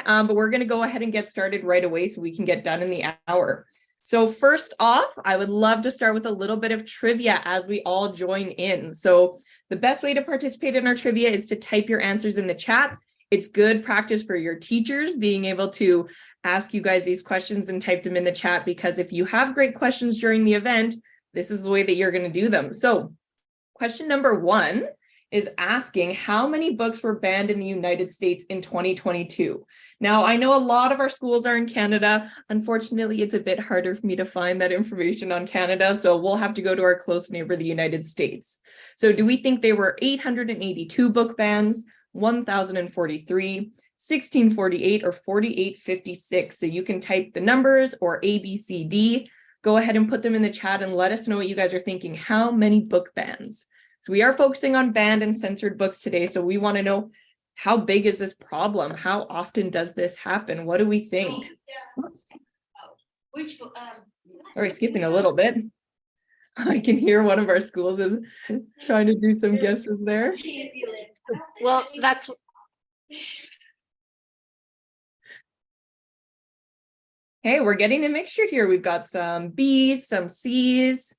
but we're going to go ahead and get started right away so we can get done in the hour. So first off, I would love to start with a little bit of trivia as we all join in. So the best way to participate in our trivia is to type your answers in the chat. It's good practice for your teachers being able to ask you guys these questions and type them in the chat, because if you have great questions during the event, this is the way that you're going to do them. So question number 1 is asking how many books were banned in the United States in 2022. Now, I know a lot of our schools are in Canada. Unfortunately, it's a bit harder for me to find that information on Canada, so we'll have to go to our close neighbor, the United States. So do we think there were 882 book bans, 1,043, 1648, or 4856? So you can type the numbers or A, B, C, D. Go ahead and put them in the chat and let us know what you guys are thinking. How many book bans? So we are focusing on banned and censored books today. So we want to know, how big is this problem? How often does this happen? What do we think? Sorry, skipping a little bit. I can hear one of our schools is trying to do some guesses there. Well, that's... Hey, we're getting a mixture here. We've got some B's, some C's.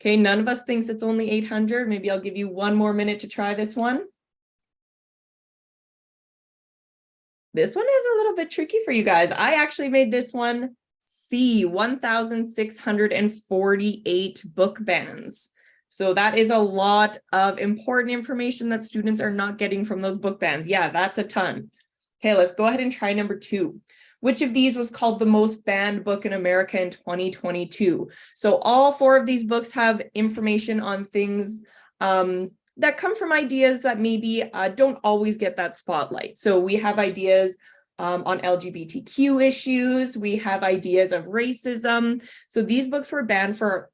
Okay, none of us thinks it's only 800. Maybe I'll give you one more minute to try this one. This one is a little bit tricky for you guys. I actually made this one C, 1,648 book bans. So that is a lot of important information that students are not getting from those book bans. Yeah, that's a ton. Okay, let's go ahead and try number 2. Which of these was called the most banned book in America in 2022? So all 4 of these books have information on things that come from ideas that maybe don't always get that spotlight. So we have ideas on LGBTQ issues. We have ideas of racism. So these books were banned for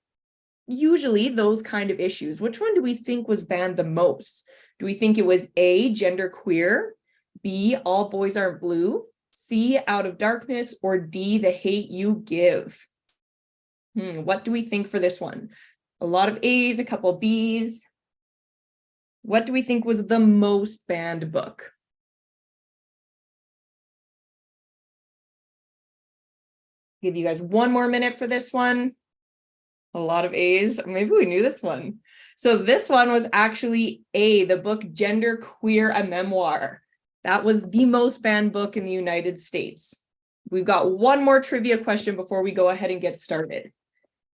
usually those kind of issues. Which one do we think was banned the most? Do we think it was A, gender queer, B, all boys aren't blue, C, out of darkness, or D, the hate you give? What do we think for this one? A lot of A's, a couple B's. What do we think was the most banned book? Give you guys one more minute for this one. A lot of A's. Maybe we knew this one. So this one was actually A, the book Gender Queer, a Memoir. That was the most banned book in the United States. We've got one more trivia question before we go ahead and get started.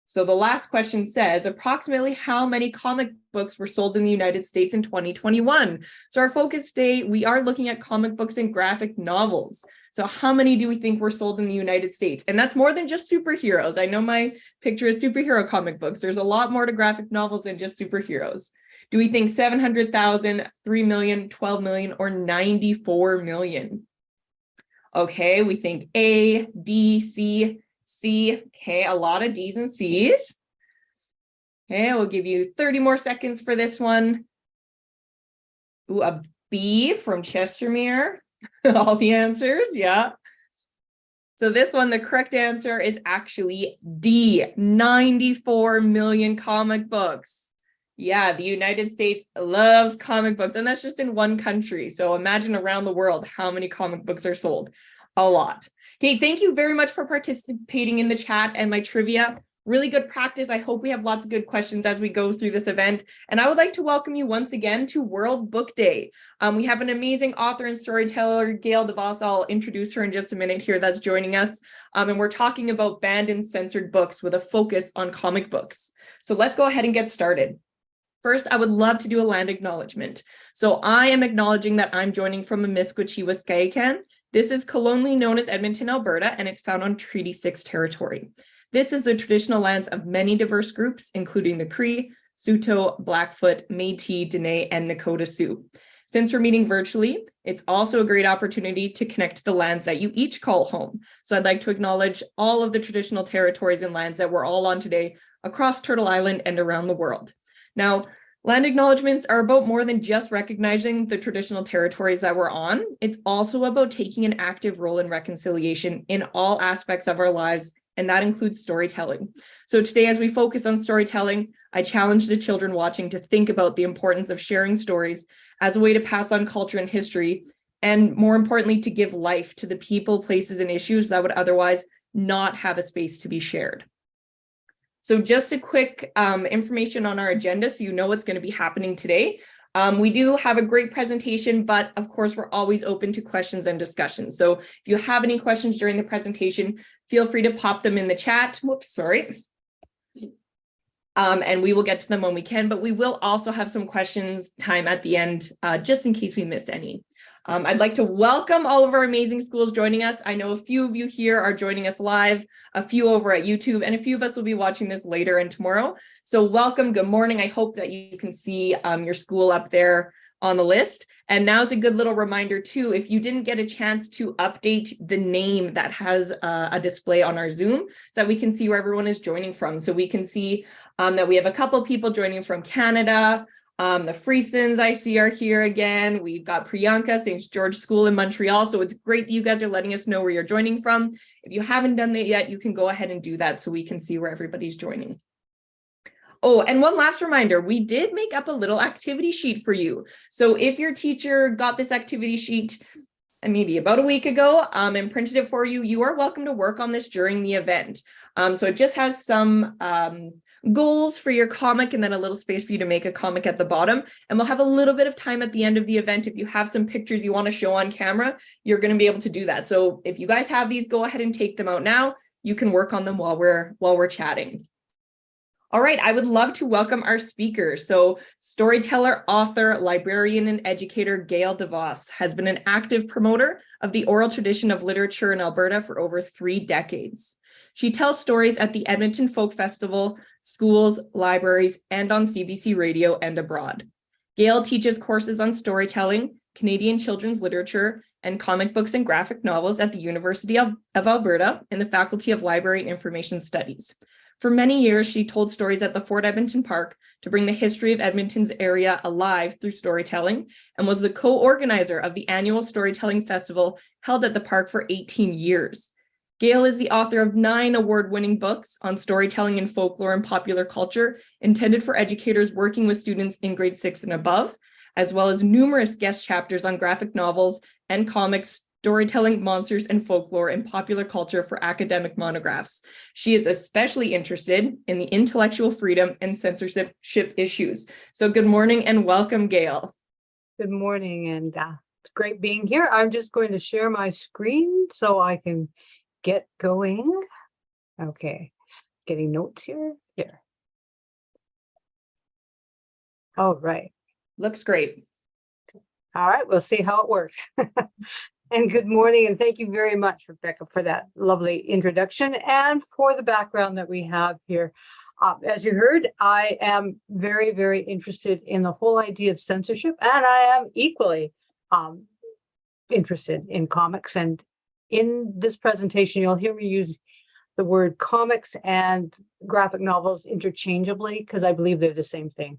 So the last question says, approximately how many comic books were sold in the United States in 2021? So our focus today, we are looking at comic books and graphic novels. So how many do we think were sold in the United States? And that's more than just superheroes. I know my picture is superhero comic books. There's a lot more to graphic novels than just superheroes. Do we think 700,000, 3 million, 12 million, or 94 million? Okay, we think A, D, C, C. Okay, a lot of D's and C's. Okay, we'll give you 30 more seconds for this one. Ooh, a B from Chestermere. All the answers, yeah. So this one, the correct answer is actually D, 94 million comic books. Yeah, the United States loves comic books, and that's just in one country. So imagine around the world how many comic books are sold. A lot. Okay, thank you very much for participating in the chat and my trivia. Really good practice. I hope we have lots of good questions as we go through this event. And I would like to welcome you once again to World Book Day. We have an amazing author and storyteller, Gail DeVos. I'll introduce her in just a minute here, that's joining us. And we're talking about banned and censored books with a focus on comic books. So let's go ahead and get started. First, I would love to do a land acknowledgement. So I am acknowledging that I'm joining from Amiskwaciwâskahikan. This is colonially known as Edmonton, Alberta, and it's found on Treaty 6 territory. This is the traditional lands of many diverse groups, including the Cree, Saulteaux, Blackfoot, Métis, Dene, and Nakota Sioux. Since we're meeting virtually, it's also a great opportunity to connect to the lands that you each call home. So I'd like to acknowledge all of the traditional territories and lands that we're all on today across Turtle Island and around the world. Now, land acknowledgements are about more than just recognizing the traditional territories that we're on. It's also about taking an active role in reconciliation in all aspects of our lives, and that includes storytelling. So today, as we focus on storytelling, I challenge the children watching to think about the importance of sharing stories as a way to pass on culture and history, and more importantly, to give life to the people, places, and issues that would otherwise not have a space to be shared. So just a quick information on our agenda so you know what's going to be happening today. We do have a great presentation, but of course, we're always open to questions and discussions. So if you have any questions during the presentation, feel free to pop them in the chat. Whoops, sorry. And we will get to them when we can, but we will also have some questions time at the end, just in case we miss any. I'd like to welcome all of our amazing schools joining us. I know a few of you here are joining us live, a few over at YouTube, and a few of us will be watching this later and tomorrow. So welcome, good morning. I hope that you can see your school up there on the list. And now's a good little reminder too, if you didn't get a chance to update the name that has a display on our Zoom so that we can see where everyone is joining from. So we can see that we have a couple people joining from Canada. The Freesons I see are here again. We've got Priyanka, St. George School in Montreal. So it's great that you guys are letting us know where you're joining from. If you haven't done that yet, you can go ahead and do that so we can see where everybody's joining. Oh, and one last reminder, we did make up a little activity sheet for you. So if your teacher got this activity sheet maybe about a week ago and printed it for you, you are welcome to work on this during the event. So it just has some goals for your comic and then a little space for you to make a comic at the bottom. And we'll have a little bit of time at the end of the event. If you have some pictures you want to show on camera, you're going to be able to do that. So if you guys have these, go ahead and take them out now. You can work on them while we're chatting. All right, I would love to welcome our speaker. So storyteller, author, librarian, and educator Gail DeVos has been an active promoter of the oral tradition of literature in Alberta for over 3 decades. She tells stories at the Edmonton Folk Festival, schools, libraries, and on CBC Radio and abroad. Gail teaches courses on storytelling, Canadian children's literature, and comic books and graphic novels at the University of Alberta in the Faculty of Library and Information Studies. For many years, she told stories at the Fort Edmonton Park to bring the history of Edmonton's area alive through storytelling, and was the co-organizer of the annual storytelling festival held at the park for 18 years. Gail is the author of 9 award-winning books on storytelling in folklore and popular culture, intended for educators working with students in grade 6 and above, as well as numerous guest chapters on graphic novels and comics, storytelling, monsters, and folklore in popular culture for academic monographs. She is especially interested in the intellectual freedom and censorship issues. So good morning and welcome, Gail. Good morning, and it's great being here. I'm just going to share my screen so I can get going. Okay, getting notes here. Here. All right. Looks great. All right, we'll see how it works. And good morning, and thank you very much, Rebecca, for that lovely introduction and for the background that we have here. As you heard, I am very, very interested in the whole idea of censorship, and I am equally interested in comics. And in this presentation, you'll hear me use the word comics and graphic novels interchangeably because I believe they're the same thing.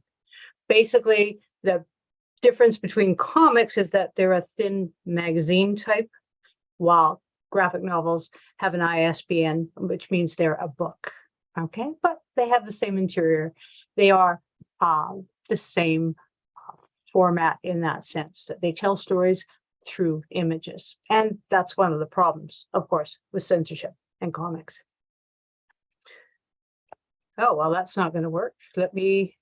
Basically, the difference between comics is that they're a thin magazine type, while graphic novels have an ISBN, which means they're a book. Okay, but they have the same interior. They are the same format in that sense, that they tell stories through images. And that's one of the problems, of course, with censorship and comics. Oh, well, that's not going to work. Let me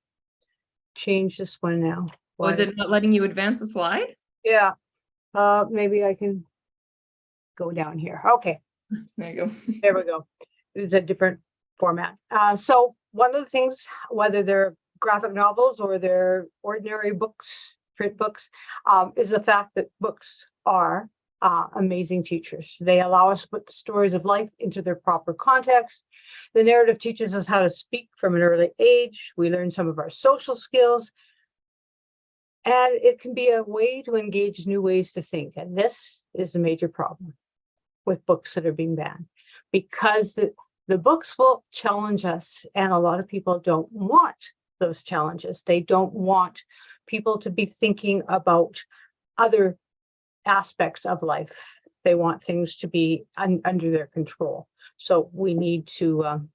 change this one now. Was it not letting you advance the slide? Yeah, maybe I can go down here. Okay, There you go. there we go. It's a different format. So one of the things, whether they're graphic novels or they're ordinary books, print books, is the fact that books are amazing teachers. They allow us to put the stories of life into their proper context. The narrative teaches us how to speak from an early age. We learn some of our social skills. And it can be a way to engage new ways to think. And this is a major problem with books that are being banned, because the books will challenge us. And a lot of people don't want those challenges. They don't want people to be thinking about other aspects of life. They want things to be under their control. So we need to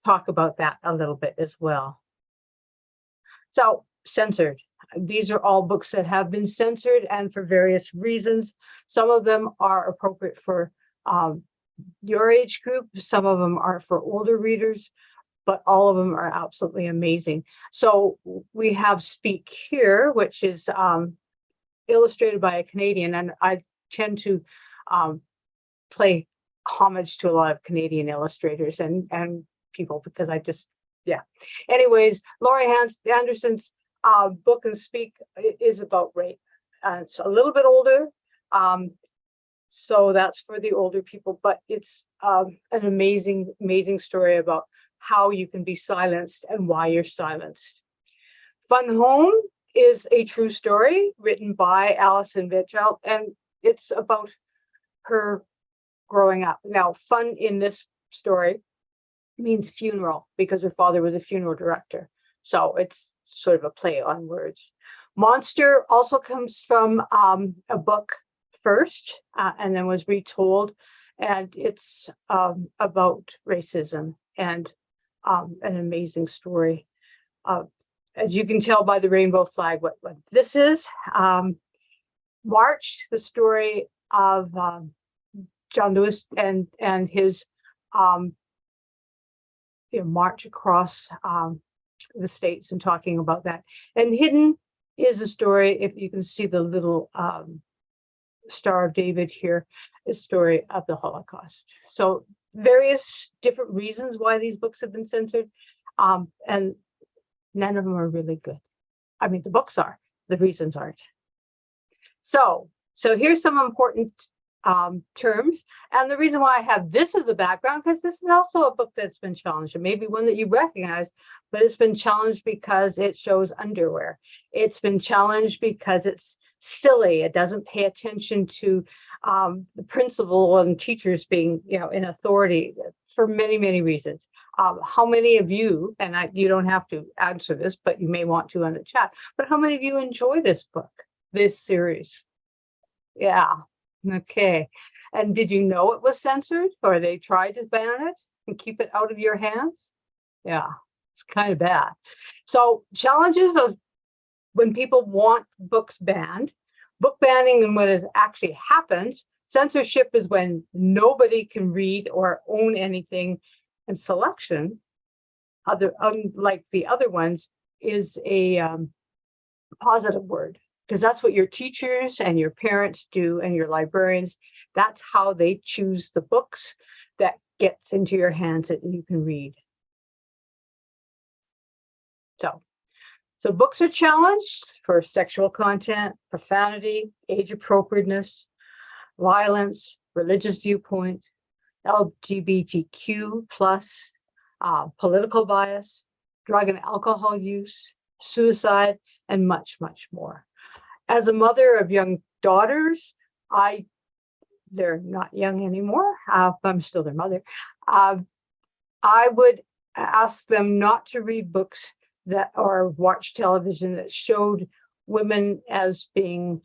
talk about that a little bit as well. So censored. these are all books that have been censored and for various reasons. Some of them are appropriate for your age group. Some of them are for older readers, but all of them are absolutely amazing. So we have Speak Here, which is illustrated by a Canadian, and I tend to play homage to a lot of Canadian illustrators and people because I just, yeah. Anyways, Laurie Anderson's book and Speak is about rape. It's a little bit older, so that's for the older people, but it's an amazing, amazing story about how you can be silenced and why you're silenced. Fun Home is a true story written by Alison Vitchell, and it's about her growing up. Now, fun in this story means funeral because her father was a funeral director. So it's sort of a play on words. Monster also comes from a book first and then was retold. And it's about racism and an amazing story. As you can tell by the rainbow flag, what this is. March, the story of John Lewis and his march across the states and talking about that. And Hidden is a story, if you can see the little Star of David here, a story of the Holocaust. So various different reasons why these books have been censored, and none of them are really good. I mean, the books are, the reasons aren't. So here's some important terms. And the reason why I have this as a background, because this is also a book that's been challenged, and maybe one that you recognize, but it's been challenged because it shows underwear. It's been challenged because it's silly. It doesn't pay attention to the principal and teachers being, in authority for many, many reasons. How many of you, and you don't have to answer this, but you may want to on the chat, but how many of you enjoy this book, this series? Yeah. Okay. And did you know it was censored, or they tried to ban it and keep it out of your hands? Yeah, it's kind of bad. So challenges of when people want books banned, book banning, and when it actually happens. Censorship is when nobody can read or own anything, and selection, unlike the other ones, is a positive word. Because that's what your teachers and your parents do, and your librarians. That's how they choose the books that gets into your hands that you can read. So books are challenged for sexual content, profanity, age appropriateness, violence, religious viewpoint, LGBTQ plus, political bias, drug and alcohol use, suicide, and much, much more. As a mother of young daughters, they're not young anymore. I'm still their mother. I would ask them not to read books that or watch television that showed women as being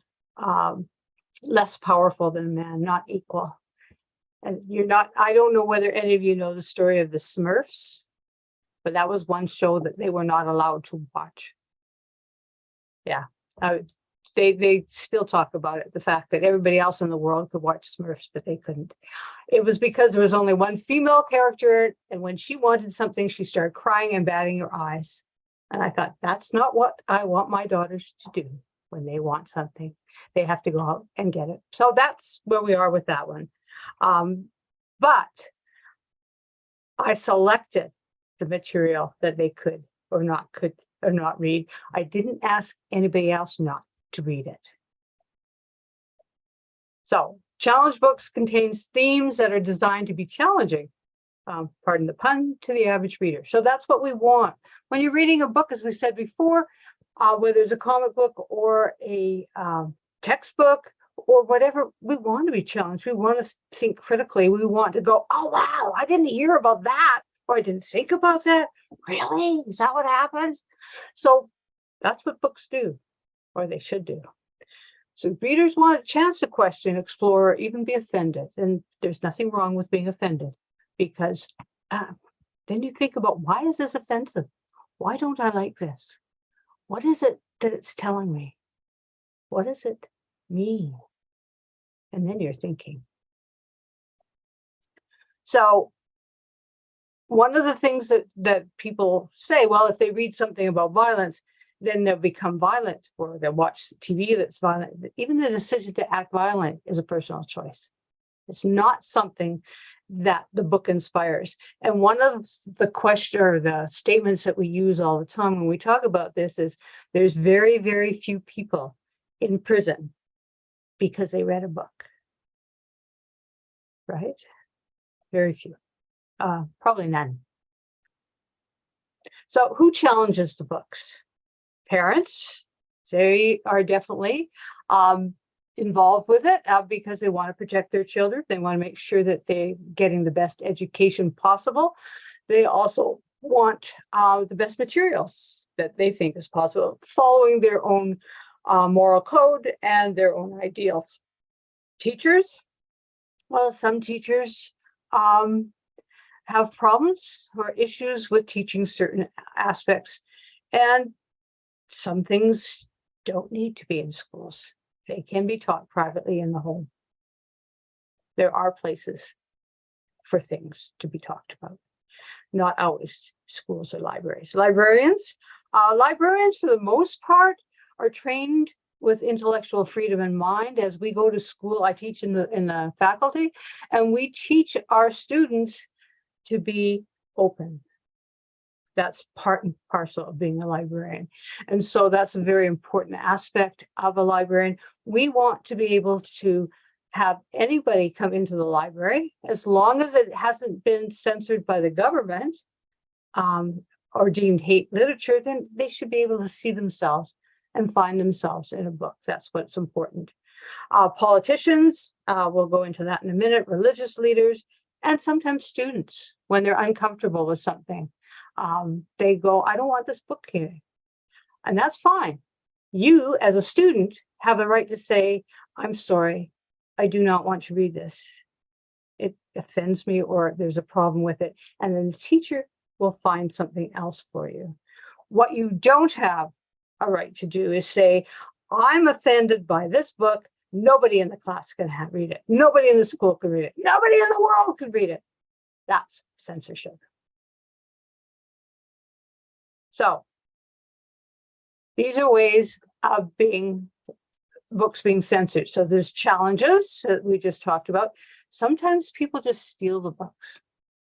less powerful than a man, not equal. And I don't know whether any of you know the story of the Smurfs, but that was one show that they were not allowed to watch. Yeah. They still talk about it, the fact that everybody else in the world could watch Smurfs, but they couldn't. It was because there was only one female character, and when she wanted something, she started crying and batting her eyes. And I thought, that's not what I want my daughters to do when they want something. They have to go out and get it. So that's where we are with that one. But I selected the material that they could or not read. I didn't ask anybody else not to read it. So challenge books contains themes that are designed to be challenging, pardon the pun, to the average reader. So that's what we want. When you're reading a book, as we said before, whether it's a comic book or a textbook or whatever, we want to be challenged. We want to think critically. We want to go, oh, wow, I didn't hear about that, or I didn't think about that. Really? Is that what happens? So that's what books do, or they should do. So readers want a chance to question, explore, or even be offended. And there's nothing wrong with being offended, because then you think about, why is this offensive? Why don't I like this? What is it that it's telling me? What does it mean? And then you're thinking. So one of the things that people say, well, if they read something about violence, then they'll become violent, or they'll watch TV that's violent. Even the decision to act violent is a personal choice. It's not something that the book inspires. And one of the question or the statements that we use all the time when we talk about this is there's very, very few people in prison because they read a book. Right? Very few. Probably none. So who challenges the books? Parents. They are definitely involved with it because they want to protect their children. They want to make sure that they're getting the best education possible. They also want the best materials that they think is possible, following their own moral code and their own ideals. Teachers, well, some teachers have problems or issues with teaching certain aspects, and some things don't need to be in schools. They can be taught privately in the home. There are places for things to be talked about, not always schools or libraries. Librarians for the most part are trained with intellectual freedom in mind. As we go to school, I teach in the faculty, and we teach our students to be open. That's part and parcel of being a librarian. And so that's a very important aspect of a librarian. We want to be able to have anybody come into the library, as long as it hasn't been censored by the government or deemed hate literature, then they should be able to see themselves and find themselves in a book. That's what's important. Politicians, we'll go into that in a minute, religious leaders, and sometimes students, when they're uncomfortable with something. They go, I don't want this book here. And that's fine. You, as a student, have a right to say, I'm sorry, I do not want to read this. It offends me, or there's a problem with it. And then the teacher will find something else for you. What you don't have a right to do is say, I'm offended by this book. Nobody in the class can read it. Nobody in the school can read it. Nobody in the world can read it. That's censorship. So these are ways of books being censored. So there's challenges that we just talked about. Sometimes people just steal the books,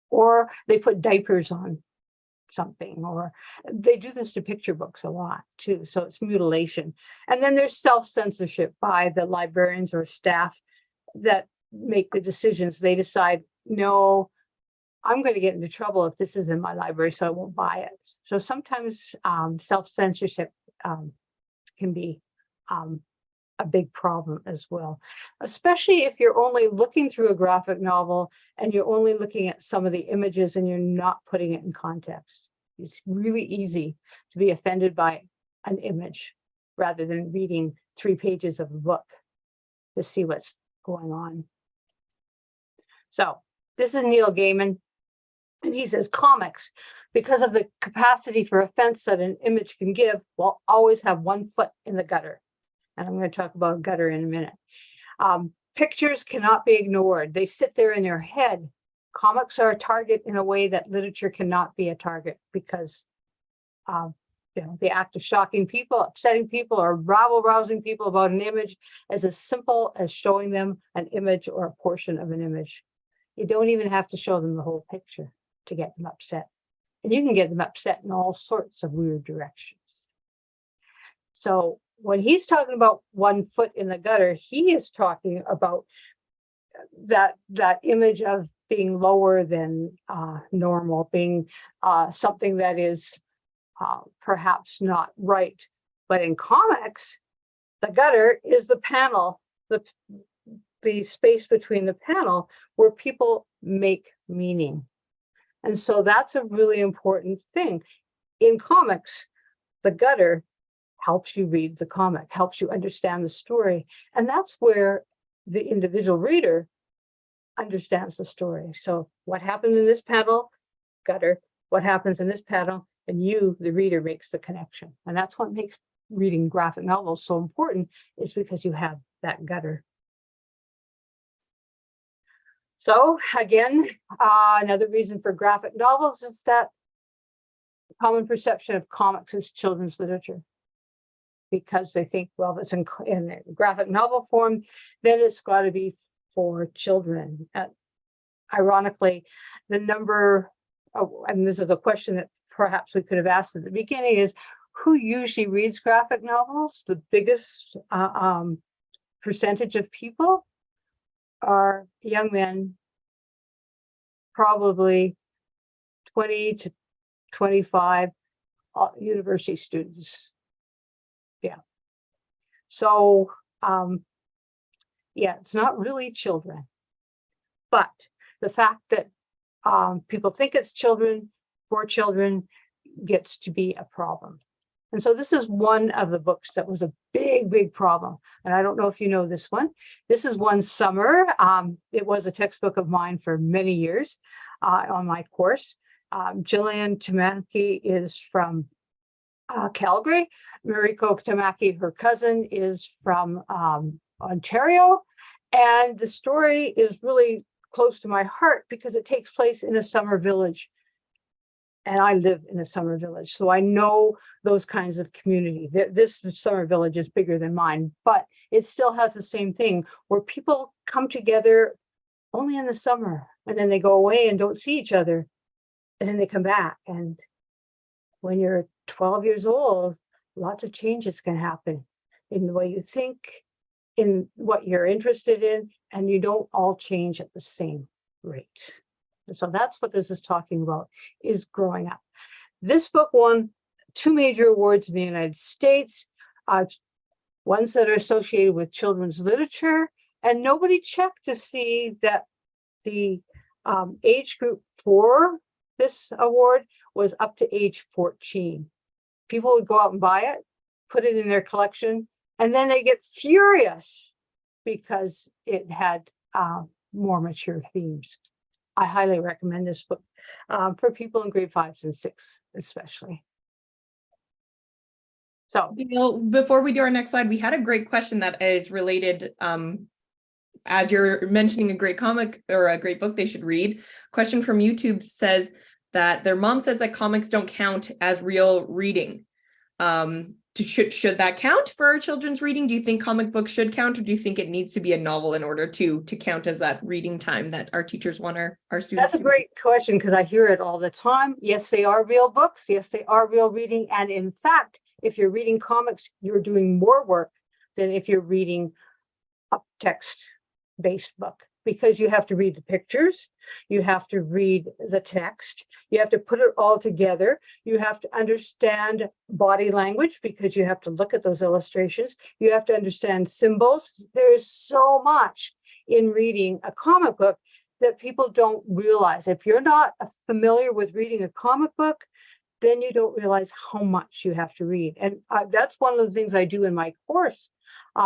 or they put diapers on something, or they do this to picture books a lot too. So it's mutilation. And then there's self-censorship by the librarians or staff that make the decisions. They decide, no, I'm going to get into trouble if this is in my library, so I won't buy it. So sometimes self-censorship can be a big problem as well, especially if you're only looking through a graphic novel and you're only looking at some of the images and you're not putting it in context. It's really easy to be offended by an image rather than reading 3 pages of a book to see what's going on. So this is Neil Gaiman, and he says comics, because of the capacity for offense that an image can give, will always have one foot in the gutter. And I'm going to talk about gutter in a minute. Pictures cannot be ignored. They sit there in your head. Comics are a target in a way that literature cannot be a target, because the act of shocking people, upsetting people, or rabble-rousing people about an image is as simple as showing them an image or a portion of an image. You don't even have to show them the whole picture to get them upset. And you can get them upset in all sorts of weird directions. So when he's talking about 1 foot in the gutter, he is talking about that image of being lower than normal, being something that is perhaps not right. But in comics, the gutter is the panel, the space between the panel where people make meaning. And so that's a really important thing. In comics, the gutter helps you read the comic, helps you understand the story. And that's where the individual reader understands the story. So what happened in this panel? Gutter. What happens in this panel? and you, the reader, makes the connection. And that's what makes reading graphic novels so important, is because you have that gutter. So again, another reason for graphic novels is that common perception of comics as children's literature. Because they think, well, if it's in graphic novel form, then it's got to be for children. Ironically, the number, and this is a question that perhaps we could have asked at the beginning, is who usually reads graphic novels? The biggest percentage of people are young men, probably 20 to 25 university students. Yeah. So, yeah, it's not really children, but the fact that people think it's children for children gets to be a problem. And so this is one of the books that was a big, big problem. And I don't know if you know this one. This is One Summer. It was a textbook of mine for many years on my course. Jillian Tamaki is from Calgary. Mariko Tamaki, her cousin, is from Ontario. And the story is really close to my heart because it takes place in a summer village. And I live in a summer village, so I know those kinds of community. This summer village is bigger than mine, but it still has the same thing where people come together only in the summer, and then they go away and don't see each other, and then they come back. And when you're 12 years old, lots of changes can happen in the way you think, in what you're interested in, and you don't all change at the same rate. So that's what this is talking about, is growing up. This book won 2 major awards in the United States, ones that are associated with children's literature, and nobody checked to see that the age group for this award was up to age 14. People would go out and buy it, put it in their collection, and then they get furious because it had more mature themes. I highly recommend this book for people in grade 5s and 6, especially. So, before we do our next slide, we had a great question that is related. As you're mentioning a great comic or a great book they should read. Question from YouTube says that their mom says that comics don't count as real reading. Should that count for children's reading? Do you think comic books should count, or do you think it needs to be a novel in order to count as that reading time that our teachers want our students? That's a great question, because I hear it all the time. Yes, they are real books. Yes, they are real reading. And in fact, if you're reading comics, you're doing more work than if you're reading a text-based book, because you have to read the pictures, you have to read the text, you have to put it all together, you have to understand body language because you have to look at those illustrations, you have to understand symbols. There's so much in reading a comic book that people don't realize. If you're not familiar with reading a comic book, then you don't realize how much you have to read. And that's one of the things I do in my course.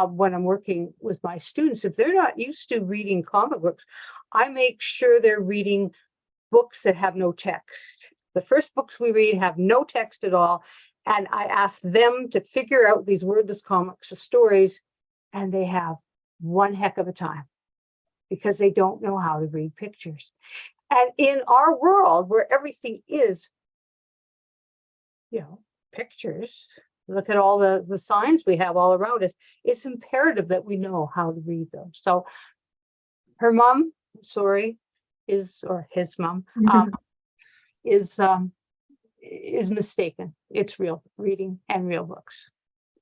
When I'm working with my students, if they're not used to reading comic books, I make sure they're reading books that have no text. The first books we read have no text at all. And I ask them to figure out these wordless comics, the stories, and they have one heck of a time because they don't know how to read pictures. And in our world where everything is, pictures, look at all the signs we have all around us, it's imperative that we know how to read them. So her mom, or his mom, is mistaken. It's real reading and real books.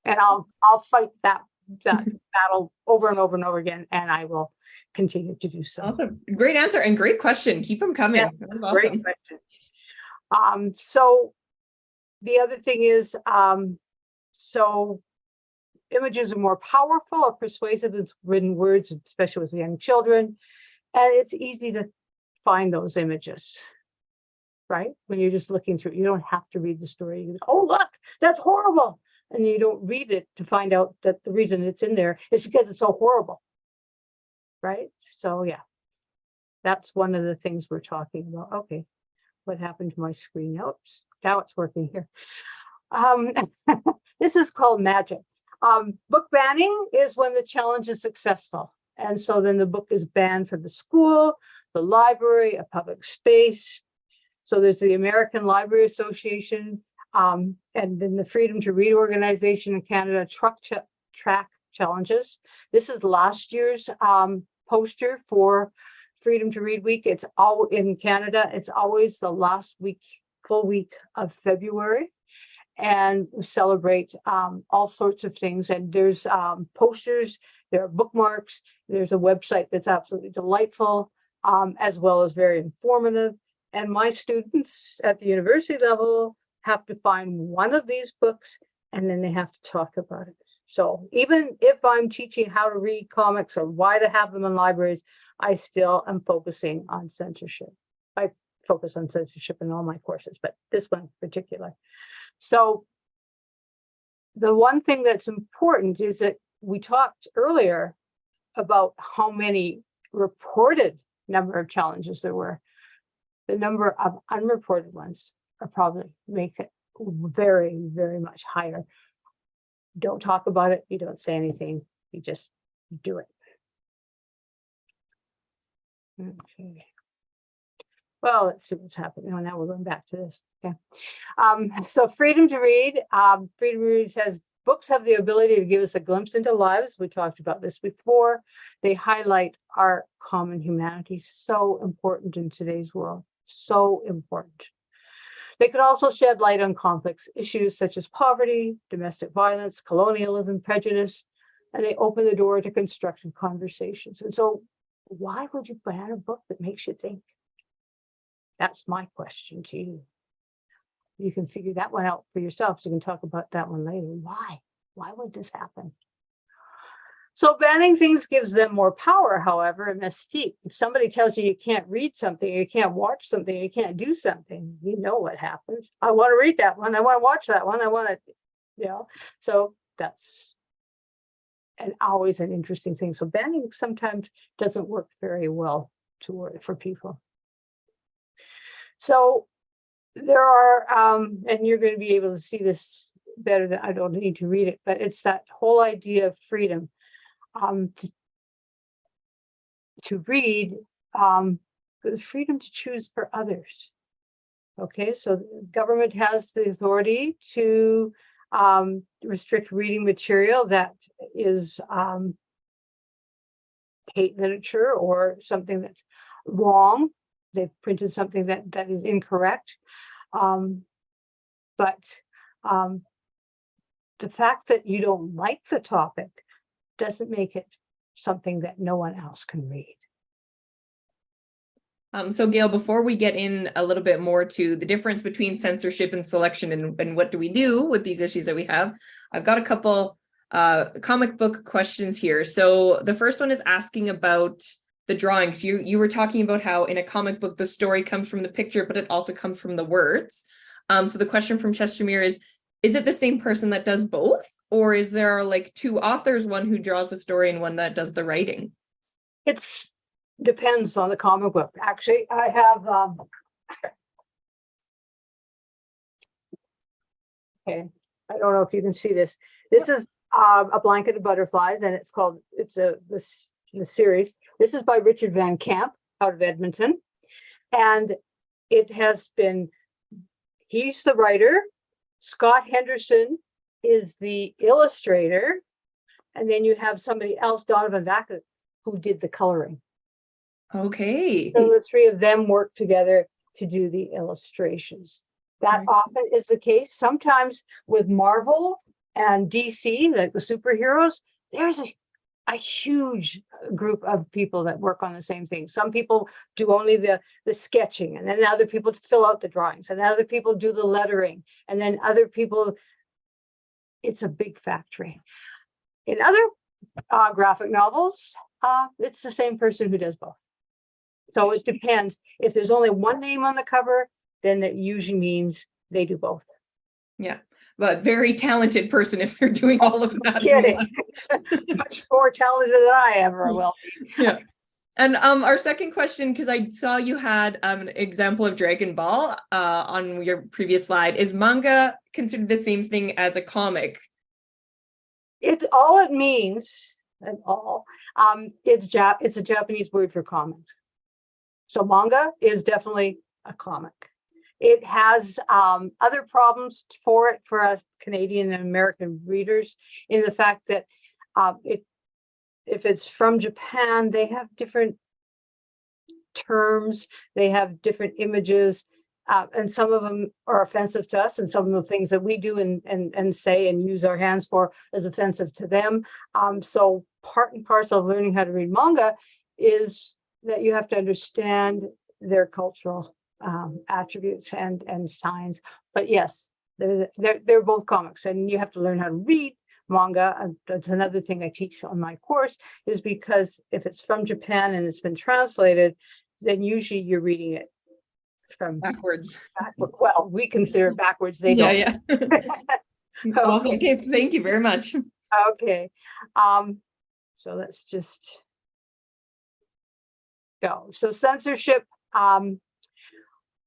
And I'll fight that battle over and over and over again, and I will continue to do so. Awesome. Great answer and great question. Keep them coming. Yeah, that was awesome. Great question. So the other thing is, so images are more powerful or persuasive than written words, especially with young children. And it's easy to find those images, right? When you're just looking through, you don't have to read the story. You go, oh, look, that's horrible. And you don't read it to find out that the reason it's in there is because it's so horrible, right? So yeah, that's one of the things we're talking about. Okay, what happened to my screen. Oops, now it's working here. This is called magic. Book banning is when the challenge is successful. And so then the book is banned from the school, the library, a public space. So there's the American Library Association, and then the Freedom to Read organization in Canada, track challenges. This is last year's poster for Freedom to Read Week. It's all in Canada. It's always the last week, full week of February. And we celebrate all sorts of things. And there's posters, there are bookmarks, there's a website that's absolutely delightful, as well as very informative. And my students at the university level have to find one of these books, and then they have to talk about it. So even if I'm teaching how to read comics or why to have them in libraries, I still am focusing on censorship. I focus on censorship in all my courses, but this one in particular. So the one thing that's important is that we talked earlier about how many reported number of challenges there were. The number of unreported ones are probably make it very, very much higher. Don't talk about it. You don't say anything. You just do it. Okay. Well, let's see what's happening. Oh, now we're going back to this. Okay. So freedom to read. Freedom to read says books have the ability to give us a glimpse into lives. We talked about this before. They highlight our common humanity. So important in today's world. So important. They could also shed light on complex issues such as poverty, domestic violence, colonialism, prejudice, and they open the door to constructive conversations. And so why would you ban a book that makes you think? That's my question to you. You can figure that one out for yourself. So you can talk about that one later. Why? Why would this happen? So banning things gives them more power, however, and mystique. If somebody tells you you can't read something, you can't watch something, you can't do something, you know what happens. I want to read that one. I want to watch that one. I want to, you know, so that's always an interesting thing. So banning sometimes doesn't work very well for people. So there are, and you're going to be able to see this better than I don't need to read it, but it's that whole idea of freedom. To read, the freedom to choose for others. Okay, so the government has the authority to restrict reading material that is hate literature or something that's wrong. They've printed something that is incorrect. But the fact that you don't like the topic doesn't make it something that no one else can read. So Gail, before we get in a little bit more to the difference between censorship and selection and what do we do with these issues that we have, I've got a couple comic book questions here. So the first one is asking about the drawings. You were talking about how in a comic book, the story comes from the picture, but it also comes from the words. So the question from Chestermere is it the same person that does both? Or is there like two authors, one who draws the story and one that does the writing? It's depends on the comic book. Actually, I have okay, I don't know if you can see this. This is a blanket of butterflies, and it's called the series. This is by Richard Van Camp out of Edmonton, and it has been. He's the writer. Scott Henderson is the illustrator, and then you have somebody else, Donovan Vaca, who did the coloring. Okay. So the three of them work together to do the illustrations. That often is the case. Sometimes with Marvel and DC, like the superheroes, there's a huge group of people that work on the same thing. Some people do only the sketching, and then other people fill out the drawings, and other people do the lettering, and then other people. It's a big factory. In other graphic novels, it's the same person who does both. So it depends. If there's only one name on the cover, then that usually means they do both. Yeah, but very talented person if they're doing all of that. Kidding. Much more talented than I ever will be. Yeah. And our second question, because I saw you had an example of Dragon Ball on your previous slide, is manga considered the same thing as a comic? It all it means, and all, it's a Japanese word for comic. So manga is definitely a comic. It has other problems for us Canadian and American readers, in the fact that if it's from Japan, they have different terms, they have different images, and some of them are offensive to us, and some of the things that we do and say and use our hands for is offensive to them. So part and parcel of learning how to read manga is that you have to understand their cultural attributes and signs. But yes, they're both comics, and you have to learn how to read manga. And that's another thing I teach on my course, is because if it's from Japan and it's been translated, then usually you're reading it from Backwards. backward. Well, we consider it backwards. They Yeah, don't. yeah. Awesome. Okay, thank you very much. Okay. So let's just go. So censorship.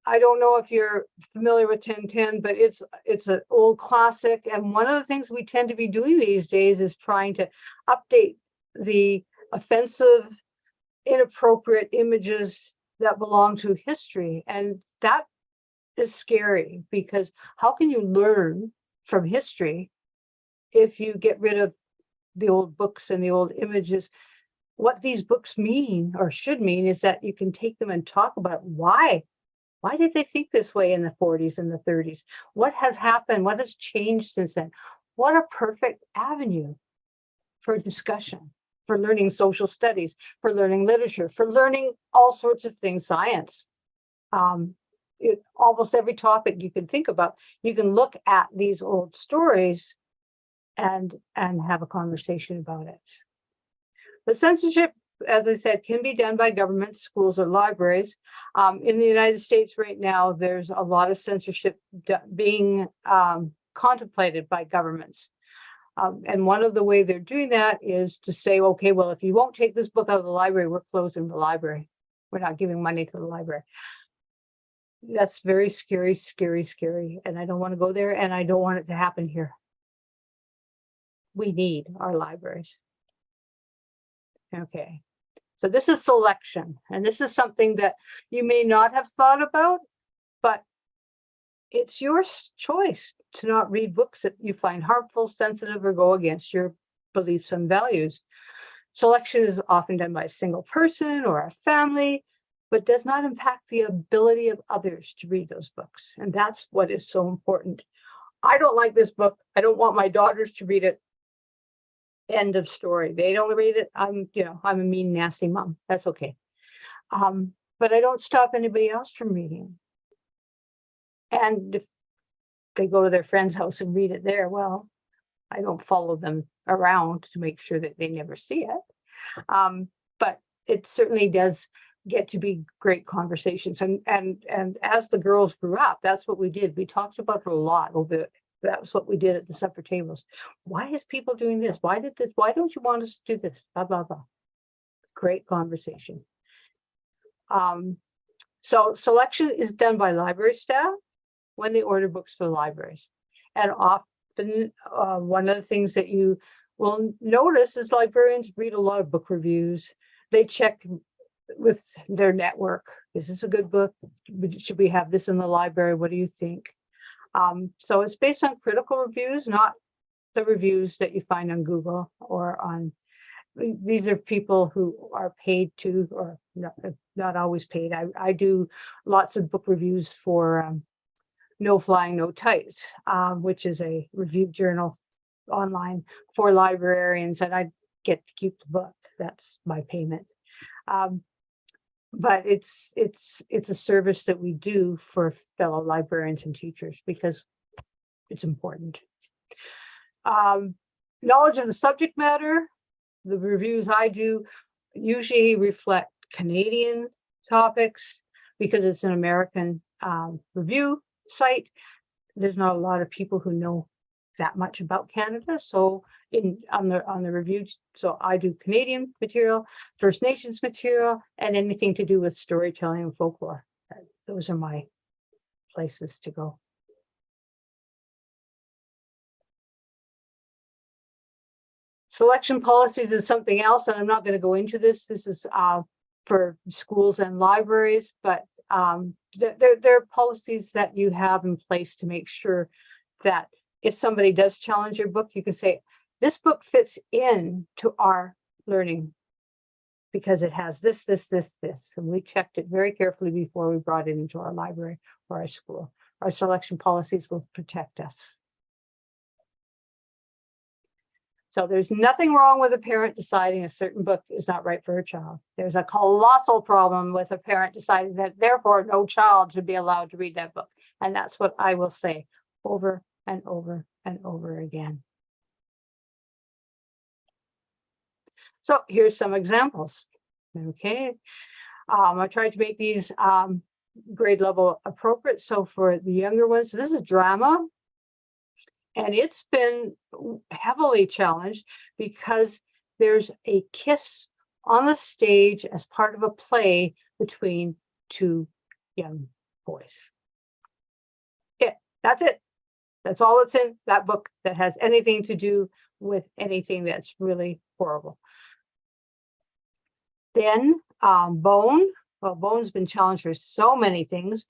I don't know if you're familiar with 1010, but it's an old classic. And one of the things we tend to be doing these days is trying to update the offensive, inappropriate images that belong to history. And that is scary, because how can you learn from history if you get rid of the old books and the old images? What these books mean, or should mean, is that you can take them and talk about why did they think this way in the 40s and the 30s? What has happened? What has changed since then? What a perfect avenue for discussion, for learning social studies, for learning literature, for learning all sorts of things, science. Almost every topic you can think about, you can look at these old stories and have a conversation about it. But censorship, as I said, can be done by governments, schools, or libraries. In the United States right now, there's a lot of censorship being contemplated by governments. And one of the way they're doing that is to say, okay, well, if you won't take this book out of the library, we're closing the library. We're not giving money to the library. That's very scary, scary, scary. And I don't want to go there, and I don't want it to happen here. We need our libraries. Okay. So this is selection, and this is something that you may not have thought about, but it's your choice to not read books that you find harmful, sensitive, or go against your beliefs and values. Selection is often done by a single person or a family, but does not impact the ability of others to read those books. And that's what is so important. I don't like this book. I don't want my daughters to read it. End of story. They don't read it. I'm a mean, nasty mom. That's okay. But I don't stop anybody else from reading. And if they go to their friend's house and read it there, well, I don't follow them around to make sure that they never see it. But it certainly does get to be great conversations. And as the girls grew up, that's what we did. We talked about it a lot over. That was what we did at the supper tables. Why is people doing this? Why did this? Why don't you want us to do this? Blah, blah, blah. Great conversation. So selection is done by library staff when they order books for the libraries. And often one of the things that you will notice is librarians read a lot of book reviews. They check with their network. Is this a good book? Should we have this in the library? What do you think? So it's based on critical reviews, not the reviews that you find on Google or on, these are people who are paid to, or not always paid. I do lots of book reviews for No Flying, No Tights, which is a review journal online for librarians, and I get to keep the book. That's my payment. But it's a service that we do for fellow librarians and teachers because it's important. Knowledge of the subject matter, the reviews I do usually reflect Canadian topics because it's an American review site. There's not a lot of people who know that much about Canada, so on the review. So I do Canadian material, First Nations material, and anything to do with storytelling and folklore. Those are my places to go. Selection policies is something else, and I'm not going to go into this. This is for schools and libraries, but there are policies that you have in place to make sure that if somebody does challenge your book, you can say, this book fits in to our learning because it has this, this, this, this. And we checked it very carefully before we brought it into our library or our school. Our selection policies will protect us. So there's nothing wrong with a parent deciding a certain book is not right for a child. There's a colossal problem with a parent deciding that therefore no child should be allowed to read that book. And that's what I will say over and over and over again. So here's some examples. Okay. I tried to make these grade level appropriate. So for the younger ones, so this is drama. And it's been heavily challenged because there's a kiss on the stage as part of a play between two young boys. That's it. That's all that's in that book that has anything to do with anything that's really horrible. Then Bone. Well, Bone's been challenged for so many things.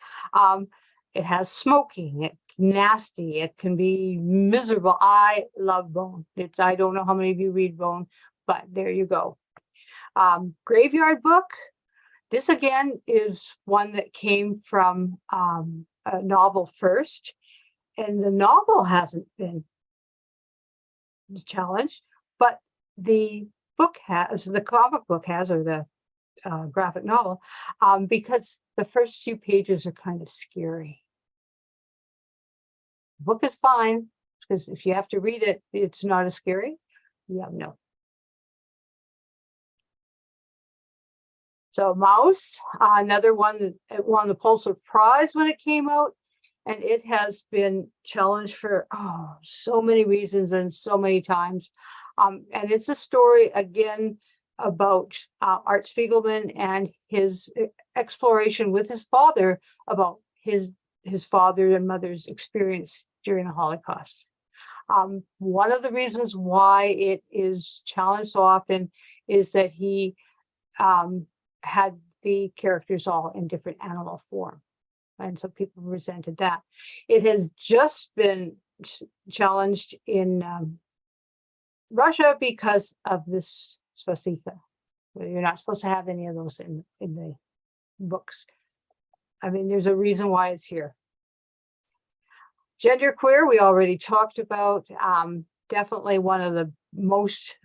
It has smoking. It's nasty. It can be miserable. I love Bone. I don't know how many of you read Bone, but there you go. Graveyard Book. This again is one that came from a novel first, and the novel hasn't been challenged, but the book has, the comic book has, or the graphic novel, because the first few pages are kind of scary. The book is fine, because if you have to read it, it's not as scary. Yeah, no. So Mouse, another one that won the Pulitzer Prize when it came out, and it has been challenged for so many reasons and so many times. And it's a story again about Art Spiegelman and his exploration with his father about his father and mother's experience during the Holocaust. One of the reasons why it is challenged so often is that he had the characters all in different animal form. And so people resented that. It has just been challenged in Russia because of this swastika. You're not supposed to have any of those in the books. I mean, there's a reason why it's here. Genderqueer, we already talked about. Definitely one of the most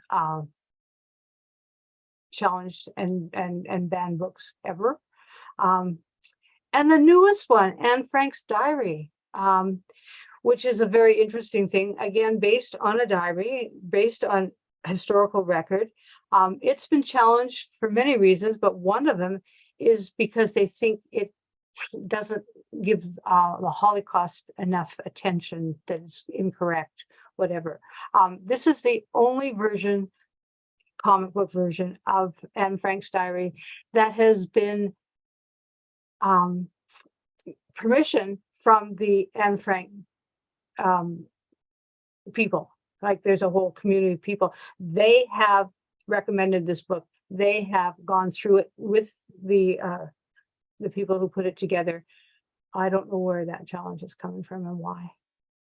challenged and banned books ever. And the newest one, Anne Frank's diary, which is a very interesting thing, again, based on a diary, based on historical record. It's been challenged for many reasons, but one of them is because they think it doesn't give the Holocaust enough attention, that it's incorrect, whatever. This is the only version, comic book version of Anne Frank's diary that has been permission from the Anne Frank people. Like there's a whole community of people. They have recommended this book. They have gone through it with the people who put it together. I don't know where that challenge is coming from and why.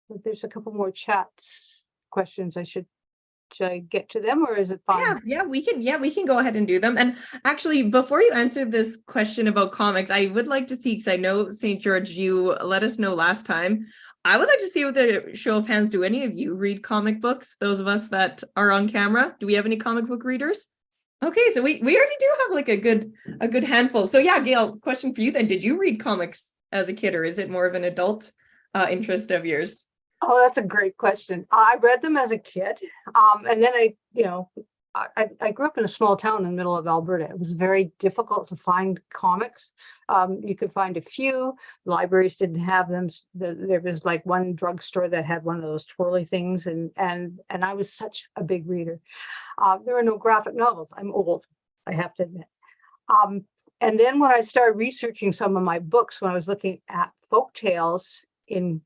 But there's a couple more chats questions. Should I get to them, or is it fine? Yeah, we can go ahead and do them. And actually, before you answer this question about comics, I would like to see, because I know St. George, you let us know last time. I would like to see with a show of hands, do any of you read comic books? Those of us that are on camera, do we have any comic book readers? Okay, so we already do have like a good handful. So yeah, Gail, question for you then. Did you read comics as a kid, or is it more of an adult interest of yours? Oh, that's a great question. I read them as a kid. And then I, I grew up in a small town in the middle of Alberta. It was very difficult to find comics. You could find a few. Libraries didn't have them. There was like one drugstore that had one of those twirly things, and I was such a big reader. There were no graphic novels. I'm old, I have to admit. And then when I started researching some of my books, when I was looking at folk tales in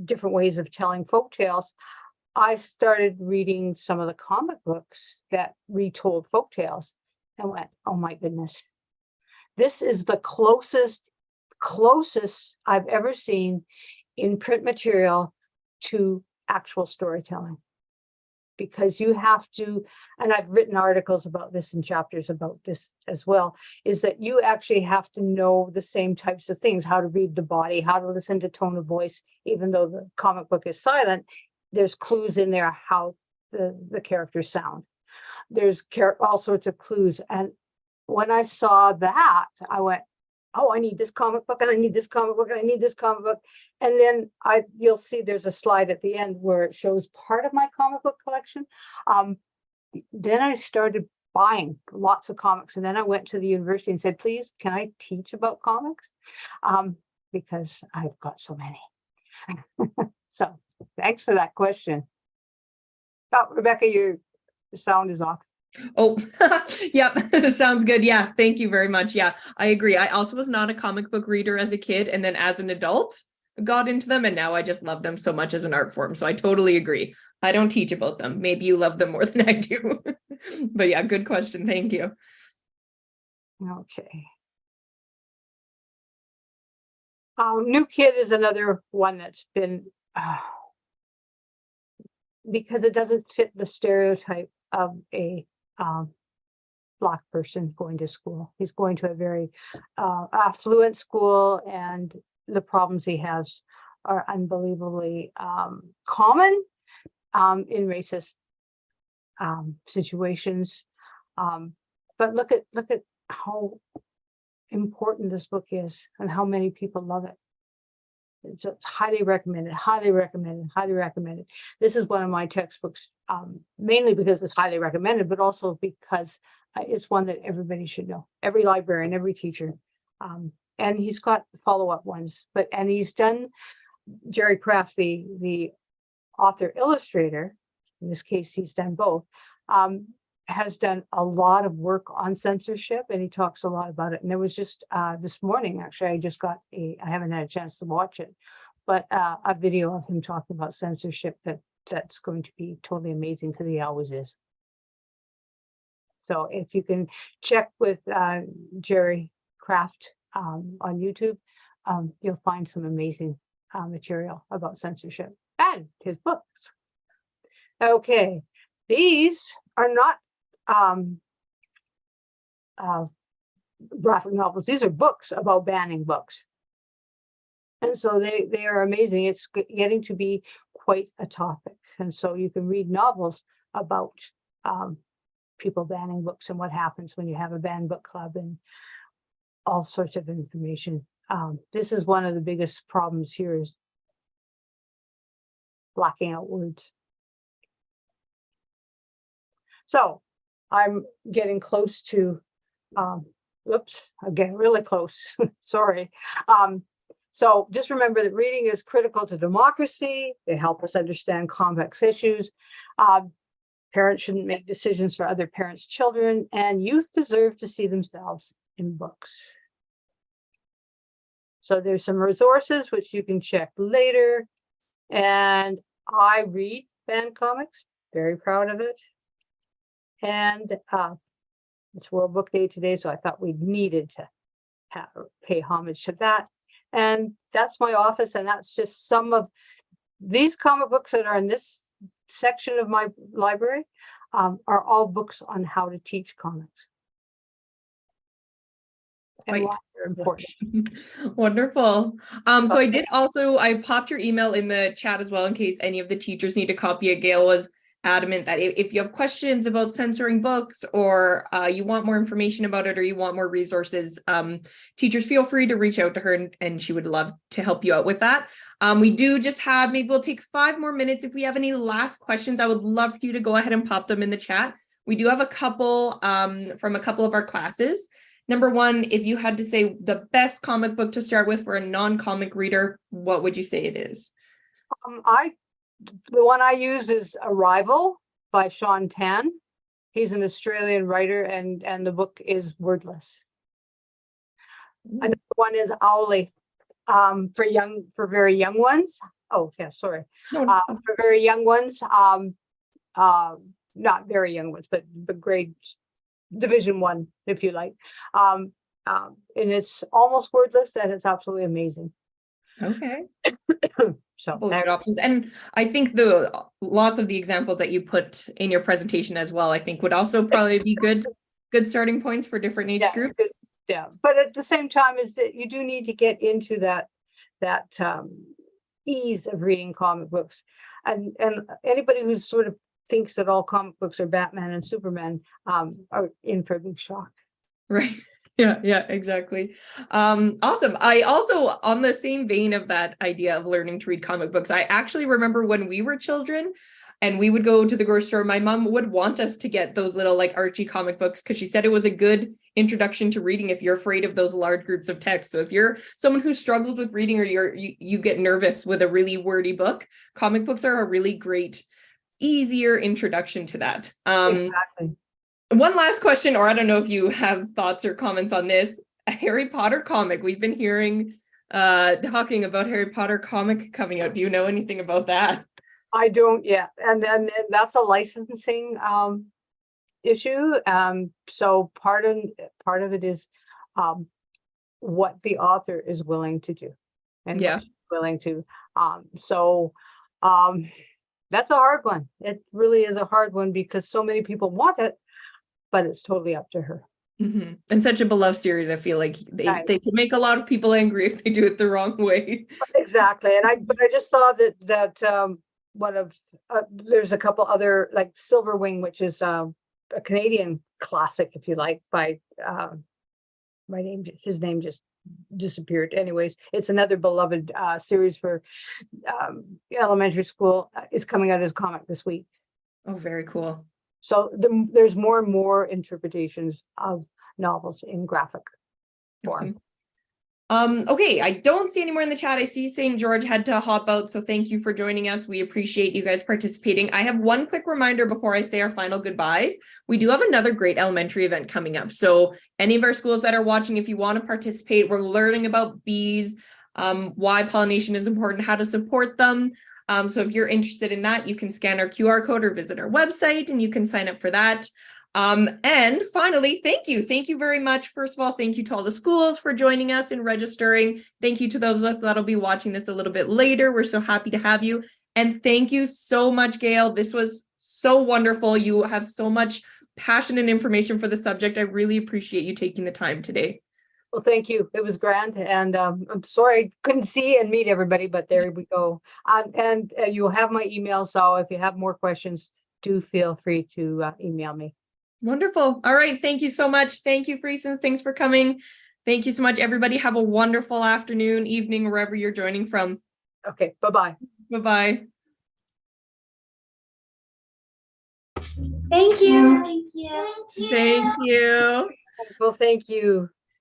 different ways of telling folk tales, I started reading some of the comic books that retold folk tales and went, oh my goodness, this is the closest I've ever seen in print material to actual storytelling. Because you have to, and I've written articles about this and chapters about this as well, is that you actually have to know the same types of things, how to read the body, how to listen to tone of voice, even though the comic book is silent. There's clues in there how the characters sound. There's all sorts of clues. And when I saw that, I went, oh, I need this comic book, and I need this comic book, and I need this comic book. And then you'll see there's a slide at the end where it shows part of my comic book collection. Then I started buying lots of comics. And then I went to the university and said, please, can I teach about comics? Because I've got so many. So thanks for that question. Oh, Rebecca, your sound is off. Oh, yep. Sounds good. Yeah. Thank you very much. Yeah, I agree. I also was not a comic book reader as a kid, and then as an adult got into them, and now I just love them so much as an art form. So I totally agree. I don't teach about them. Maybe you love them more than I do. But yeah, good question. Thank you. Okay. New Kid is another one that's been, because it doesn't fit the stereotype of a Black person going to school. He's going to a very affluent school, and the problems he has are unbelievably common in racist situations. But look at how important this book is and how many people love it. It's highly recommended, highly recommended, highly recommended. This is one of my textbooks, mainly because it's highly recommended, but also because it's one that everybody should know, every librarian, every teacher. And he's got follow-up ones, and he's done, Jerry Craft, the author illustrator, in this case, he's done both, has done a lot of work on censorship, and he talks a lot about it. And there was just this morning, actually, I haven't had a chance to watch it, but a video of him talking about censorship that's going to be totally amazing, because he always is. So if you can check with Jerry Craft on YouTube, you'll find some amazing material about censorship and his books. Okay, these are not graphic novels. These are books about banning books. And so they are amazing. It's getting to be quite a topic. And so you can read novels about people banning books and what happens when you have a banned book club and all sorts of information. This is one of the biggest problems here, is blocking out words. So I'm getting close to, oops, I'm getting really close, sorry. So just remember that reading is critical to democracy. They help us understand complex issues. Parents shouldn't make decisions for other parents' children, and youth deserve to see themselves in books. So there's some resources which you can check later. And I read banned comics, very proud of it. And it's World Book Day today, so I thought we needed to pay homage to that. And that's my office, and that's just some of these comic books that are in this section of my library, are all books on how to teach comics. And why they're important. Wonderful. So I popped your email in the chat as well, in case any of the teachers need a copy. Gail was adamant that if you have questions about censoring books, or you want more information about it, or you want more resources, teachers, feel free to reach out to her, and she would love to help you out with that. We do just have, maybe we'll take 5 more minutes. If we have any last questions, I would love for you to go ahead and pop them in the chat. We do have a couple from a couple of our classes. Number one, if you had to say the best comic book to start with for a non-comic reader, what would you say it is? The one I use is Arrival by Sean Tan. He's an Australian writer, and the book is wordless. Another one is Owly, for very young ones. Oh yeah, sorry. No, For very young ones, not very young ones, but grade division 1, if you like. And it's almost wordless, and it's absolutely amazing. okay. So Well, good options. And I think the lots of the examples that you put in your presentation as well, I think would also probably be good starting points for different age groups. Yeah, but at the same time is that you do need to get into that ease of reading comic books, and anybody who sort of thinks that all comic books are Batman and Superman are in for a big shock. Right. Yeah, exactly. Awesome. I also, on the same vein of that idea of learning to read comic books, I actually remember when we were children and we would go to the grocery store, my mom would want us to get those little like Archie comic books because she said it was a good introduction to reading if you're afraid of those large groups of text. So if you're someone who struggles with reading or you get nervous with a really wordy book, comic books are a really great, easier introduction to that. Exactly. One last question, or I don't know if you have thoughts or comments on this. A Harry Potter comic. We've been hearing talking about Harry Potter comic coming out. Do you know anything about that? I don't yet, and that's a licensing issue. So part of it is what the author is willing to do, and what she's willing to. That's a hard one. It really is a hard one because so many people want it, but it's totally up to her. Mm-hmm. And such a beloved series, I feel like they could make a lot of people angry if they do it the wrong way. Exactly, and I just saw that one of there's a couple other, like Silverwing, which is a Canadian classic, if you like, by his name just disappeared. Anyways, it's another beloved series for elementary school. Is coming out as a comic this week. Oh, very cool. So there's more and more interpretations of novels in graphic form. Okay, I don't see any more in the chat. I see St. George had to hop out, so thank you for joining us. We appreciate you guys participating. I have one quick reminder before I say our final goodbyes. We do have another great elementary event coming up. So any of our schools that are watching, if you want to participate, we're learning about bees, why pollination is important, how to support them. So if you're interested in that, you can scan our QR code or visit our website and you can sign up for that. And finally, thank you. Thank you very much. First of all, thank you to all the schools for joining us and registering. Thank you to those of us that'll be watching this a little bit later. We're so happy to have you. And thank you so much, Gail. This was so wonderful. You have so much passion and information for the subject. I really appreciate you taking the time today. Well, thank you. It was grand, and I'm sorry I couldn't see and meet everybody, but there we go. And you'll have my email, so if you have more questions, do feel free to email me. Wonderful. All right. Thank you so much. Thank you, Friesens. Thanks for coming. Thank you so much, everybody. Have a wonderful afternoon, evening, wherever you're joining from. Okay. Bye-bye. Bye-bye. Thank you. Thank you. Thank you. Well, thank you.